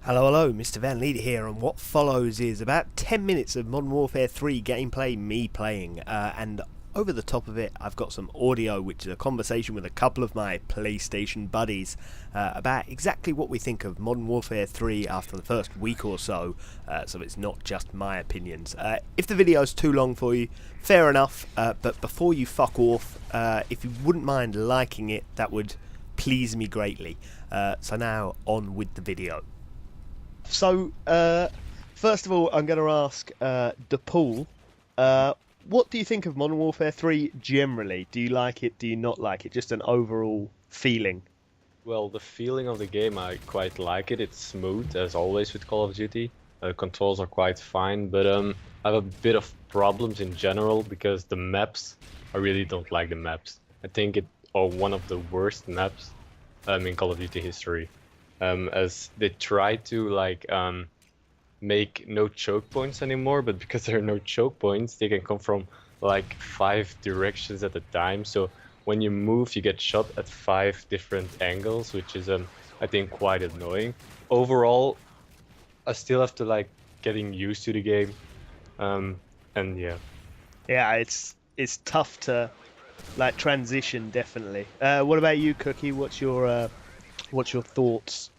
Hello, hello, Mr. Van Leader here, and what follows is about 10 minutes of Modern Warfare 3 gameplay, me playing, and over the top of it I've got some audio, which is a conversation with a couple of my PlayStation buddies about exactly what we think of Modern Warfare 3 after the first week or so, so it's not just my opinions. If the video's too long for you, fair enough, but before you fuck off, if you wouldn't mind liking it, that would please me greatly. So now, on with the video. So, first of all, I'm going to ask DePaul, what do you think of Modern Warfare 3 generally? Do you like it? Do you not like it? Just an overall feeling. Well, the feeling of the game, I quite like it. It's smooth, as always with Call of Duty. Controls are quite fine, but I have a bit of problems in general because the maps, I really don't like the maps. I think it are one of the worst maps in Call of Duty history. As they try to make no choke points anymore, but because there are no choke points, they can come from like 5 directions at a time. So when you move, you get shot at 5 different angles, which is I think quite annoying. Overall, I still have to getting used to the game, and yeah. Yeah, it's tough to transition, definitely. What about you, Cookie? What's your thoughts?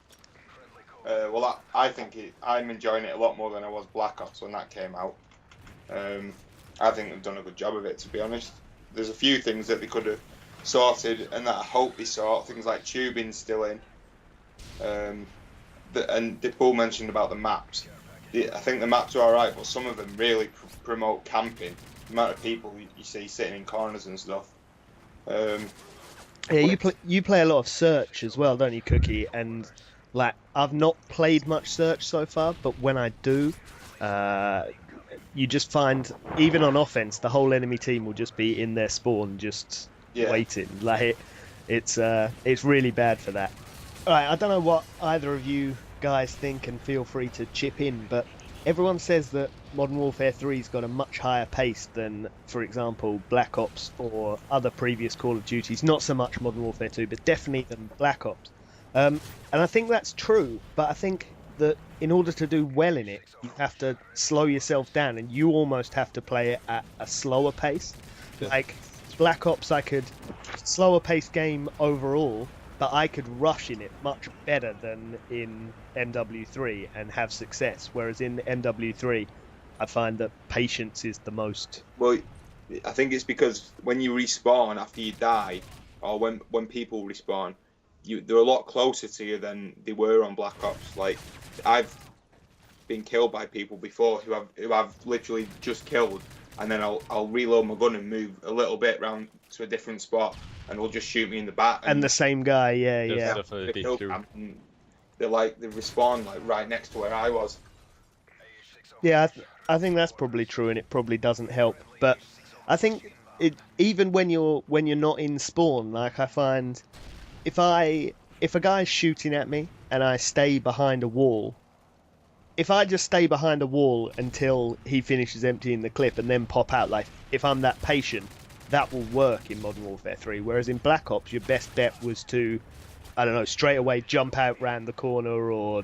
Well, I think I'm enjoying it a lot more than I was Black Ops when that came out. I think they've done a good job of it, to be honest. There's a few things that they could have sorted and that I hope they sort. Things like tubing's still in. And DePaul mentioned about the maps. I think the maps are alright, but some of them really promote camping. The amount of people you see sitting in corners and stuff. Yeah, you play a lot of Search as well, don't you, Cookie? And I've not played much Search so far, but when I do, you just find, even on offense, the whole enemy team will just be in their spawn, just waiting. It's really bad for that. All right, I don't know what either of you guys think, and feel free to chip in, but everyone says that Modern Warfare 3's got a much higher pace than, for example, Black Ops or other previous Call of Duties. Not so much Modern Warfare 2, but definitely than Black Ops. And I think that's true, but I think that in order to do well in it, you have to slow yourself down, and you almost have to play it at a slower pace. Yeah. Like Black Ops, I could slower paced game overall, but I could rush in it much better than in MW3 and have success. Whereas in MW3, I find that patience is the most. Well, I think it's because when you respawn after you die, or when people respawn, they're a lot closer to you than they were on Black Ops. Like, I've been killed by people before who I've literally just killed, and then I'll reload my gun and move a little bit round to a different spot, and they'll just shoot me in the back. And the same guy, yeah. Definitely true. They respawn right next to where I was. Yeah, I think that's probably true, and it probably doesn't help. But I think even when you're not in spawn, I find if a guy's shooting at me and I stay behind a wall, if I just stay behind a wall until he finishes emptying the clip and then pop out, if I'm that patient, that will work in Modern Warfare 3. Whereas in Black Ops, your best bet was to, I don't know, straight away jump out round the corner, or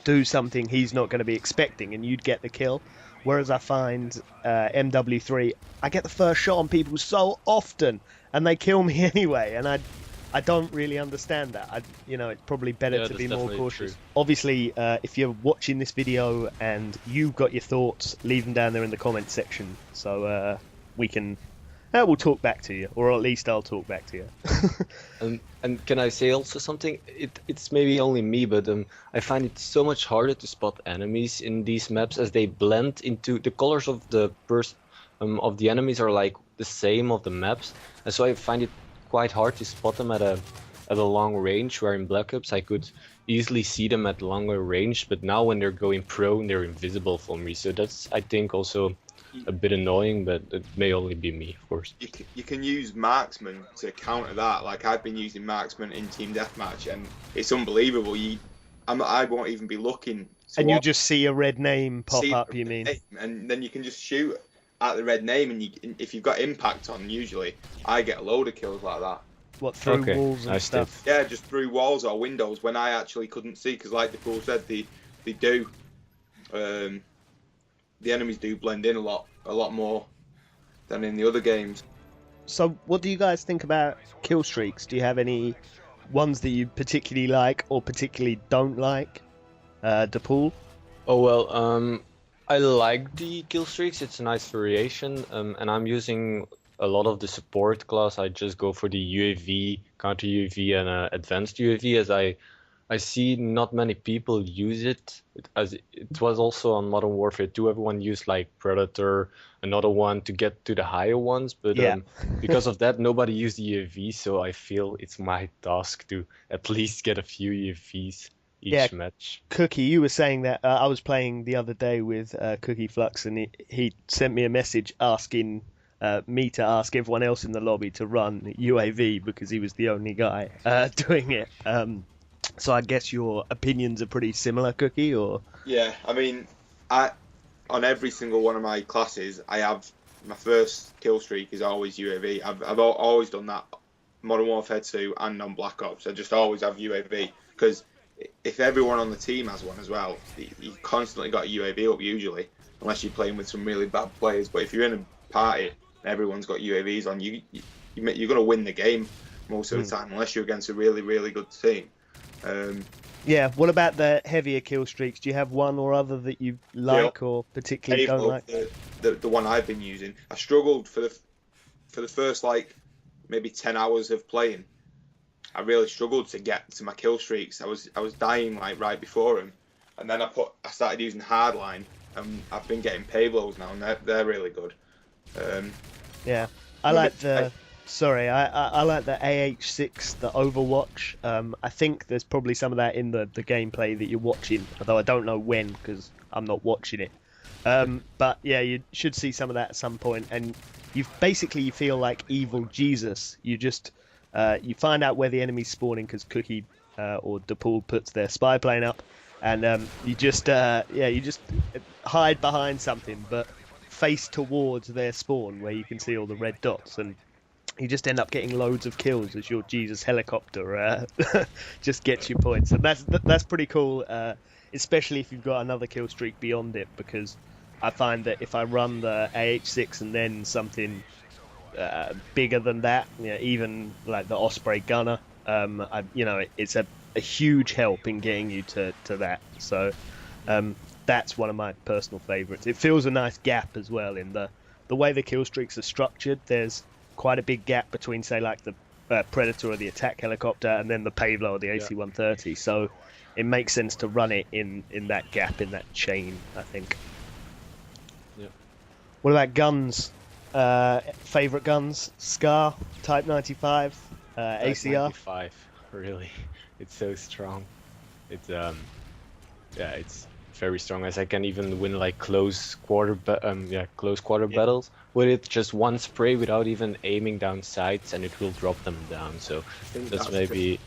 do something he's not going to be expecting, and you'd get the kill. Whereas I find MW3, I get the first shot on people so often, and they kill me anyway, and I don't really understand that. It's probably better to be more cautious. True. Obviously, if you're watching this video and you've got your thoughts, leave them down there in the comments section, so we'll talk back to you, or at least I'll talk back to you. And can I say also something? It's maybe only me, but I find it so much harder to spot enemies in these maps, as they blend into the colors of the enemies are like the same of the maps, and so I find it quite hard to spot them at a long range, where in Black Ops I could easily see them at longer range, but now when they're going prone, they're invisible for me. So that's, I think, also a bit annoying, but it may only be me, of course. You can use marksman to counter that. Like, I've been using marksman in team deathmatch, and it's unbelievable. I won't even be looking. And you just see a red name pop up, you mean? And then you can just shoot at the red name, and if you've got impact on, usually I get a load of kills like that. what, through Okay, walls and nice tip. stuff. Yeah, just through walls or windows when I actually couldn't see, because like the pool said, they do. The enemies do blend in a lot more than in the other games. So, what do you guys think about kill streaks? Do you have any ones that you particularly like or particularly don't like? DePaul? Oh well, I like the kill streaks. It's a nice variation, and I'm using a lot of the support class. I just go for the UAV, counter UAV, and advanced UAV, as I see not many people use it. As it was also on Modern Warfare 2, everyone used like Predator, another one to get to the higher ones, but Yeah. because of that, nobody used UAV. So I feel it's my task to at least get a few UAVs each match. Cookie, you were saying that I was playing the other day with cookieflux, and he sent me a message asking me to ask everyone else in the lobby to run UAV because he was the only guy doing it. So I guess your opinions are pretty similar, Cookie, or? Yeah, I mean, on every single one of my classes, I have my first kill streak is always UAV. I've always done that, Modern Warfare 2 and on Black Ops. I just always have UAV because if everyone on the team has one as well, you constantly got a UAV up usually, unless you're playing with some really bad players. But if you're in a party and everyone's got UAVs on, you're going to win the game most of the time, unless you're against a really, really good team. Yeah, what about the heavier kill streaks? Do you have one or other that you like or particularly don't like? The one I've been using. I struggled for the first like maybe 10 hours of playing. I really struggled to get to my kill streaks. I was dying like right before him, and then I started using hardline, and I've been getting payloads now, and they're really good. Yeah, I like the. Sorry, I like the AH6, the Overwatch. I think there's probably some of that in the gameplay that you're watching, although I don't know when because I'm not watching it. But yeah, you should see some of that at some point, and you feel like evil Jesus. You just you find out where the enemy's spawning because Cookie or DePaul puts their spy plane up, and you just hide behind something, but face towards their spawn where you can see all the red dots, and you just end up getting loads of kills as your Jesus helicopter just gets you points, and that's pretty cool, especially if you've got another kill streak beyond it, because I find that if I run the AH6 and then something bigger than that, even like the Osprey Gunner, it's a huge help in getting you to that. So that's one of my personal favourites. It fills a nice gap as well in the way the kill streaks are structured. There's quite a big gap between, say, like the Predator or the attack helicopter and then the payload or the AC-130. So it makes sense to run it in that gap, in that chain, I think. Yeah. What about guns? Favourite guns? Scar, Type 95, ACR? 95, really. It's so strong. It's it's very strong, as I can even win like close quarter battles with it, just one spray without even aiming down sights, and it will drop them down. So that's maybe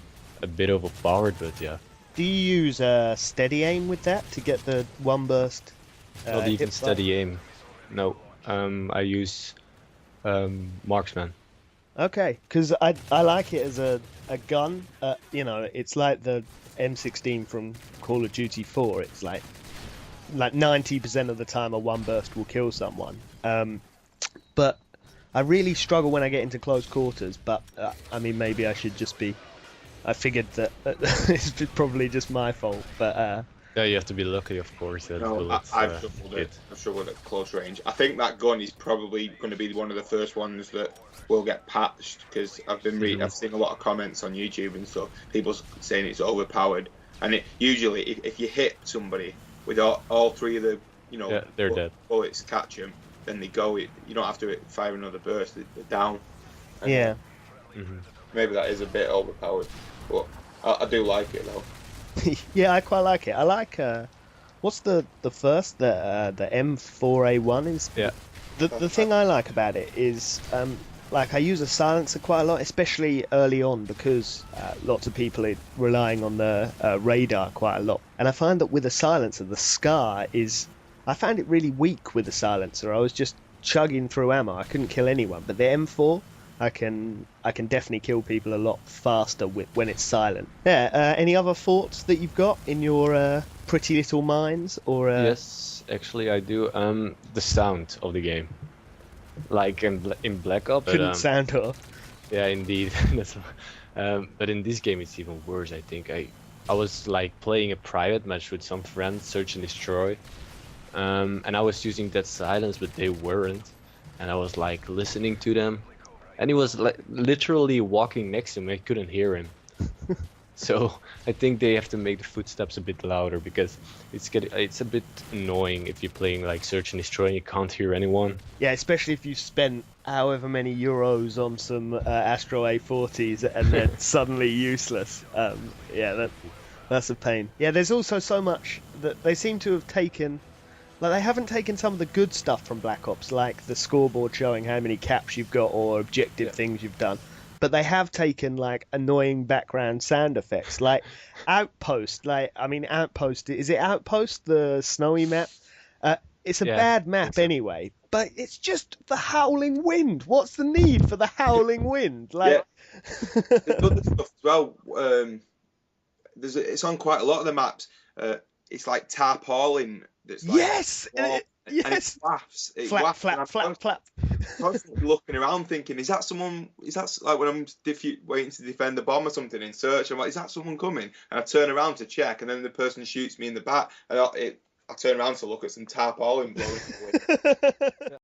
a bit overpowered, but yeah. Do you use steady aim with that to get the one burst? Not even steady aim. No, I use marksman. Okay, because I like it as a gun. It's like the M16 from Call of Duty 4. It's like 90% of the time a one burst will kill someone. But I really struggle when I get into close quarters. But I mean, maybe I should just be. I figured that it's probably just my fault. But yeah, you have to be lucky, of course. I've struggled at close range. I think that gun is probably going to be one of the first ones that will get patched, because I've seen a lot of comments on YouTube and stuff, people saying it's overpowered, and it usually if you hit somebody with all three of the they're dead. Bullets catch them, then they go. You don't have to fire another burst. They're down. And yeah. Maybe that is a bit overpowered, but I do like it though. Yeah, I quite like it. I like what's the first the M4A1 is. Yeah. The thing I like about it is like I use a silencer quite a lot, especially early on, because lots of people are relying on the radar quite a lot, and I find that with a silencer, the Scar I found it really weak with a silencer. I was just chugging through ammo. I couldn't kill anyone, but the M4, I can definitely kill people a lot faster when it's silent. Yeah. Any other thoughts that you've got in your pretty little minds, or Yes, actually I do. The sound of the game, like in Black Ops, but couldn't sound off? yeah, indeed. But in this game it's even worse. I think I was like playing a private match with some friends, search and destroy, and I was using that silence, but they weren't, and I was like listening to them, and he was like literally walking next to me. I couldn't hear him. So I think they have to make the footsteps a bit louder because it's a bit annoying if you're playing like search and destroy and you can't hear anyone. Yeah, especially if you spent however many euros on some Astro A40s and they're suddenly useless. Yeah, that's a pain. Yeah, there's also so much that they seem to have taken. Like, they haven't taken some of the good stuff from Black Ops, like the scoreboard showing how many caps you've got or objective things you've done. But they have taken, like, annoying background sound effects. Like, Outpost, Outpost, is it Outpost, the snowy map? It's a bad map anyway, but it's just the howling wind. What's the need for the howling wind? Like, There's other stuff as well. It's on quite a lot of the maps. It's like tarpaulin. That's like yes, and it flaps. Flap. Constantly looking around, thinking, is that someone? Is that like when I'm waiting to defend the bomb or something in search? I'm like, is that someone coming? And I turn around to check, and then the person shoots me in the back, and I turn around to look at some tarpaulin blowing.